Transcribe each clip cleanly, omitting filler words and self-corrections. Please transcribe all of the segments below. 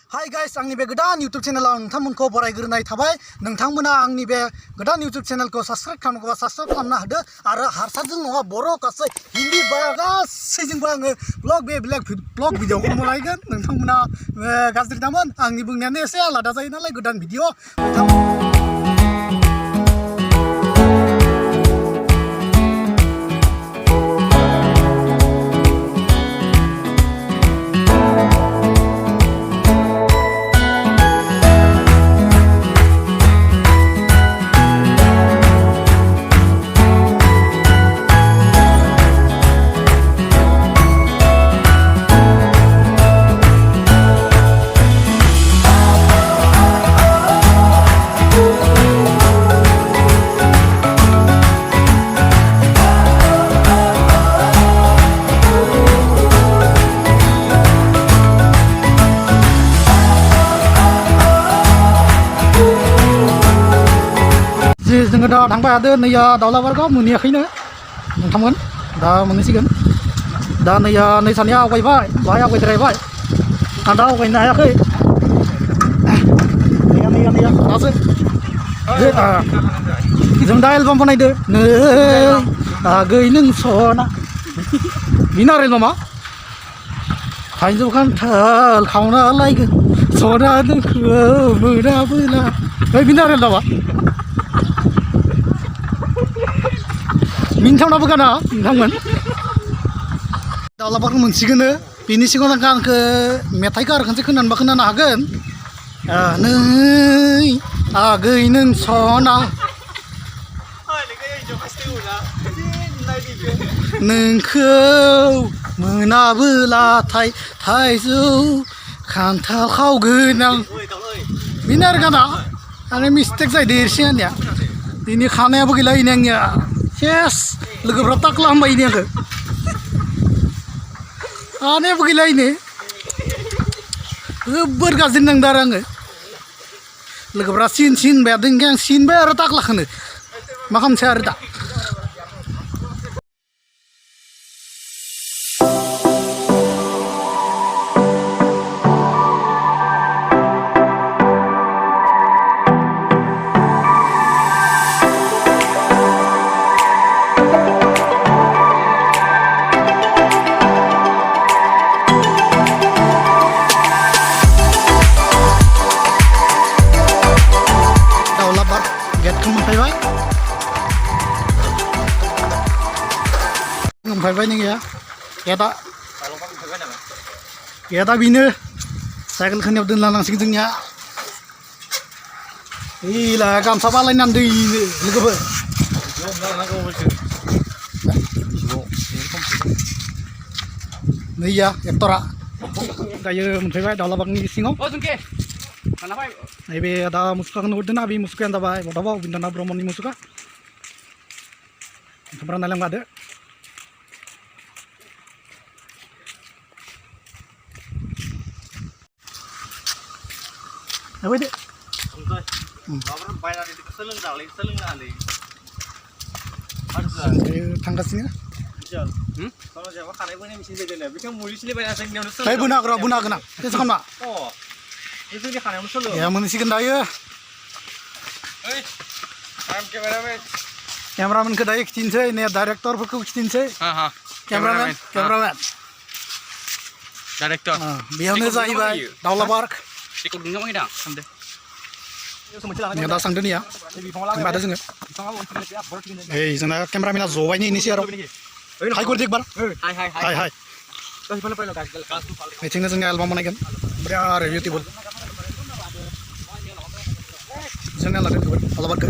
Hi guys, आंनि बे गोदान YouTube चेनेलाव नोंथांमोनखौ बरायग्रोनाय थाबाय। नोंथांमोना आंनि बे गोदान YouTube चेनेलखौ साबस्क्राइब खालामनोबा साबस्क्राइब खालामनो हादो आरो हारसाजों नङा बर' गासै हिन्दी गासैजोंबो आङो ब्लग भिडिअखौ बनायगोन। नोंथांमोना गाज्रि दामोन, आंनि बुंनायानो एसे आलादा जायो नालाय गोदान भिडिअ। जोङो दा थांबाय थादो नैया दाउलाबारगाव मोनहैयाखैनो नोंथांमोन दा मोनहैसिगोन। दा नैया नै सानैया आवगायबाय, बाहाय आवगायद्रायबाय, आं दा आवगायनो हायाखै। नैया दासो जों दा एलबाम बानायदो नै आगै नों सना बेनो आरो एलबामा। थाइजौ खान्थाल खावना लायगोन सना नोंखौ मोनाबोला बेनो आरो एलबामा। मिनिथावनाबो गाना नोंथांमोन दाउलाबारखौ मोनसिगोन। बेनि सिगाङाव गानखौ मेथाइखौ आरो खनसे खोनानोबा खोनानो हागोन। नै आगै नों सना नोंखौ मोनाबोलाथाय थाइजौ खान्थाल खावगोन आं बेनो आरो गाना। आरो मिस्टेक जाहैदो एसे आंनिया दिनै खानायाबो गैला इनो आंनिया सेस लोगोफ्रा टाक्ला होनबाय इनो आंखौ खानायाबो गैला इनो जोबोर गाज्रि नांदो आरो आङो। लोगोफ्रा सिन बायदों आं सिनबाय आरो टाक्लाखौनो मा खालामसै आरो दा। मोनफैबाय नों गैया दा बेनो साइकेल खोनायाव दोनलांनांसिगोन जोंनिया। ओइला गामसा बालायनानै दैनो लोगोफोर नैया एक्टरा दायो मोनफैबाय दाउलाबारनि सिङाव। नैबे दा मुसुखाखौ नुहुरदोंना बे मुसुखायानो जाबाय बड'फा उपेन्द्रनाथ ब्रह्मनि मुसुखा। नोंथांफ्रा नायलांबादो। Apa itu? Tangga sini lah. Kalau Jawa kalau ibu ini mesti jadi lah. Bikin mulis ni banyak yang dia. Saya bunak kena. Itu sama. Oh, itu dia kan yang musuh. Ya mesti kena ya. Hei, kameraman kedai kecil saya, ini director berku kecil saya. Kameraman. Director. Biarnya saya iba. Daulabar. Ikut dengan mana dah? Sampai. Ini ada sang dunia. Tempat ada sini. Sana kameramen ada zoe ini sih orang. Hai kurdik bar. Hai. Ini cina cina album mana kan? Berapa review tiba. Sana lagi tiba. Daulabar ke.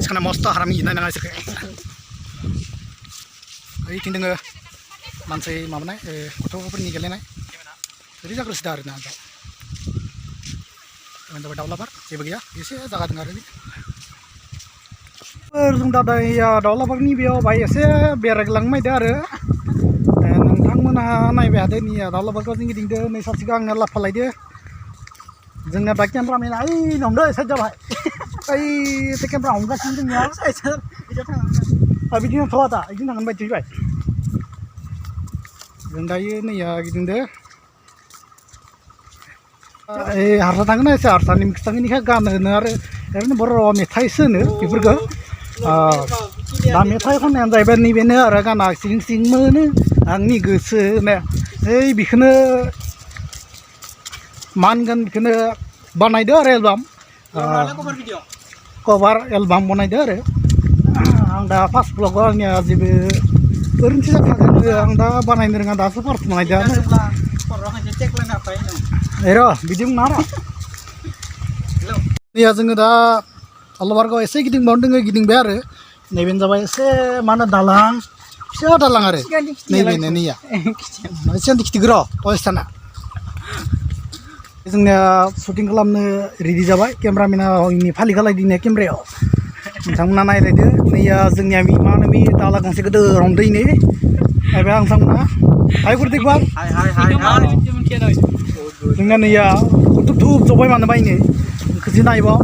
Sekarang monster haram ini nang ngasih. Ini tinggal mansai mana? Kotor ni jalan ni. Jadi jaga sedar na ada. Untuk daulabar, ये बगिया, इसे जगह dengar ini. Zoom dah ya daulabar ni biar bayi ese biar gelang mai dah ada. Nang mana naik biar ada ni ya daulabar kau tinggi tinggi ni sahaja gang ngelap palai dia. Jangan baik kamera main ay nom dah saja baik. Ay te kamera orang kasih tu ni ya. Abi dia thua ta, ini nangan baik juga. जों दायो नै गिदिंदो हारसा थाङोना एसे हारसानि मिक्स थाङोनिखाय गानो होनो आरो ओरैनो बर' मेथाइसो होनो बेफोरखौ दा मेथाइ खननायानो जाहैबाय नैबेनो आरो गाना सिं सिं मोनो आंनि गोसो होननाया ओइ बेखौनो मा होनगोन बेखौनो बानायदो आरो एलबाम कभार एलबाम बनायदो आरो आं दा फार्स्ट ब्लगाव आंनिया जेबो ओरैनोसो जाखागोन आं दा बानायनो रोङा दासो फार्स्ट बनायदो र' बिदि बुंना र' नैया जोङो दा अलबारगाव एसे गिदिंबावनो दोङो गिदिंबाय आरो नैबेनो जाबाय एसे मा होनो दालां फिसा दालां आरो नैबेनो नैया एसे खिथिगो र' अस्थाना जोंनिया शुटिं खालामनो रेडि जाबाय केमेरामेना फालि खालायदिनो केमेरायाव नोंथांमोना नायलायदो नैया जोंनिया मा होनो बे दाला गंसे गोदोर हमदैनो नायबाय नोंथांमोना हाय गुरदिक बार जोंना नैया धुप धुप जबाय मानो बायनो खोसि नायबाव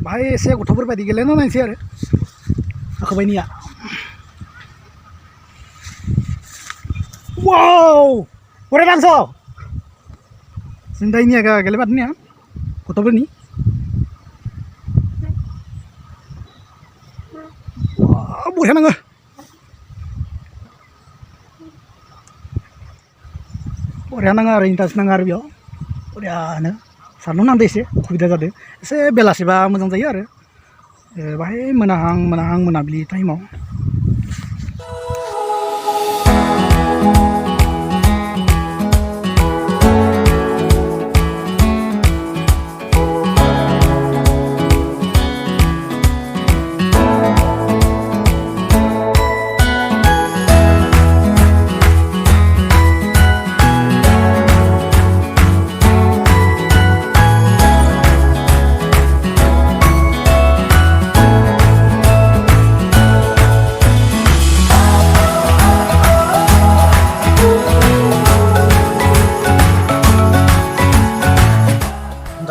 बाहाय एसे गथ'फोर बायदि गेलेना नायनोसै आरो आखाबायनिया वाव बोरै दांस' जों दायनिया गेलेबादनिया गथ'फोरनि बरिया नाङो आरो इन्टारेस्ट नाङो आरो बेयाव बरियानो सानदुं नांदो एसे उसुबिदा जादों एसे बेलासिबा मोजां जायो आरो बाहाय मोनाहां मोनाबिलि टाइमाव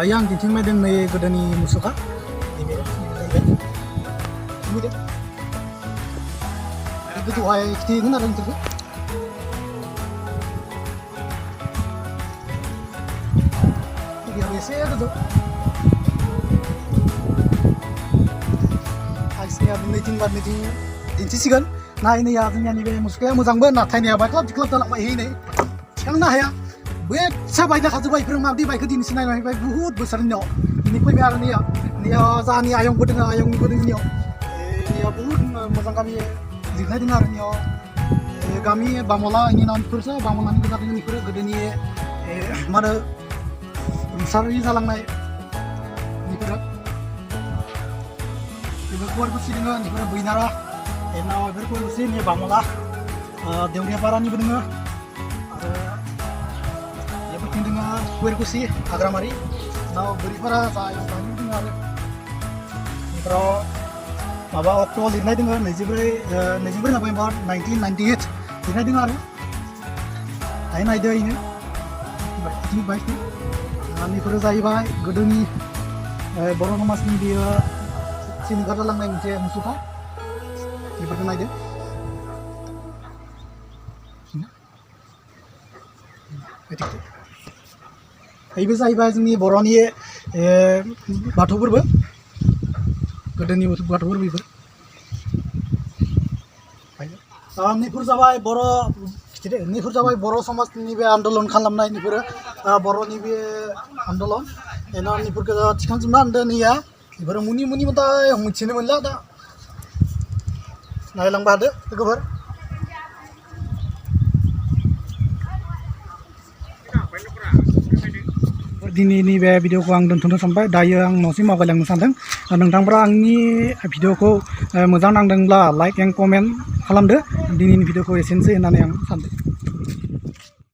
दायो आं दिन्थिबायदों नै गोदोनि मुसुखा गोजौहाय खिथिगोन आरो नोंसोरखौ एसे गोजौ नैथिं दिन्थिसिगोन नाय नैया जोंनिया नैबे मुसुखाया मोजांबो नाथाय नैया बायख्लाब थिख्लाब जालांबाय नै थिखांनो हाया बेसा बायना खाजोब्बाय इफोर माबायदि बायखौ दिनैसो नायबाय बुहुत बोसोरनि उनाव दिनै फैबाय आरो नैया जाहानि आयंबो दङ आयंनिबो दङ नैयाव बुहुत मोजां गामि लिरनाय दङ आरो नैयाव गामि बामला इनि नामफोरसो बामलानि गोजा दङ बेफोरो गोदोनि मा होनो रुंसारि जालांनाय बेफोरो कुवारकुसि दङ बेफोरो बैनारा उनाव बेफोर कुवारकुसि नै बामला देवरियापारानिबो दङ कुवारकुसि हाग्रामारि उनाव बोरिपारा जायो दङ आरो बेफोराव माबा अक्ट'आव लिरनाय दङ 24 नभेम्बर 1998 लिरनाय दङ आरो दायो नायदो इनो बेफोरो जाहैबाय गोदोनि बर' समाजनि बियो सिलिंखार जालांनाय मोनसे मुसुखा बेफोरखौ नायदो बेबो जाहैबाय जोंनि बर'नि बाथौ फोरबो गोदोनि बाथौ फोरबो बेफोर निफोर जाबाय बर' समाजनि बे आन्दलन खालामनाय निफोरो बर'नि बे आन्दलन एना निफोरखौ थिखांजोबना होनदों नैया बेफोरो मुनि मोनथाय मिथिनो मोनला दा नायलांबा हादो लोगोफोर दिनैनि बे भिडिअखौ आं दोनथ'नो सानबाय दायो आं न'सिम आवगायलांनो सानदों नोंथांफ्रा आंनि भिडिअखौ मोजां नांदोंब्ला लाइक एन्ड कमेन्ट खालामदो दिनैनि भिडिअखौ एसेनोसै होननानै आं सानदों